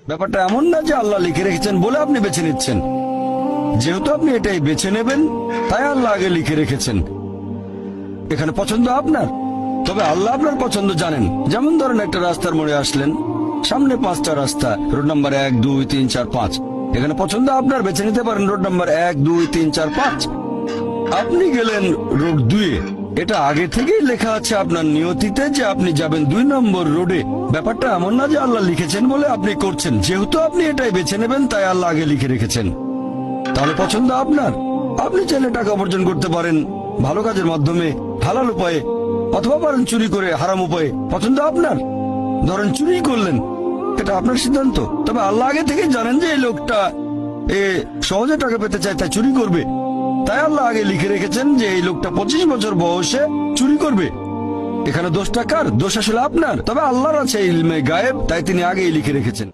ব্যাপারটা এমন না যে আল্লাহ লিখে রেখেছেন বলে আপনি বেছে নিচ্ছেন। যেহেতু আপনি এটাই বেছে নেবেন, তাই আল্লাহ আগে লিখে রেখেছেন। এখানে পছন্দ আপনার, তবে আল্লাহ আপনার পছন্দ জানেন। যেমন ধরেন একটা রাস্তার মোড়ে আসলেন, সামনে 5টা রাস্তা, রোড নাম্বার 1, 2, 3, 4, 5। এখানে পছন্দ আপনার, বেছে নিতে পারেন রোড নাম্বার 1, 2, 3, 4, 5। আপনি গেলেন রোড 2-এ। এটা আগে থেকেই লেখা আছে আপনার নিয়তিতে যে আপনি যাবেন 2 নম্বর রোডে। ব্যাপারটা এমন না যে আল্লাহ লিখেছেন বলে আপনি করছেন। যেহেতু আপনি এটাই বেছে নেবেন, তাই আল্লাহ আগে লিখে রেখেছেন। তাহলে পছন্দ আপনার। আপনি চাইলে টাকা উপার্জন করতে পারেন ভালো কাজের মাধ্যমে, হালাল উপায়ে, অথবা পারেন চুরি করে হারাম উপায়ে। পছন্দ আপনার। ধরেন চুরি করলেন, এটা আপনার সিদ্ধান্ত। তবে আল্লাহ আগে থেকে জানেন যে এই লোকটা সহজে টাকা পেতে চায়, তাই চুরি করবে। তাই আল্লাহ আগে লিখে রেখেছেন যে এই লোকটা 25 বছর বয়সে চুরি করবে। এখানে দোষটা কার? দোষ আসলে আপনার। তবে আল্লাহর আছে ইলমে গায়েব, তাই তিনি আগেই লিখে রেখেছেন।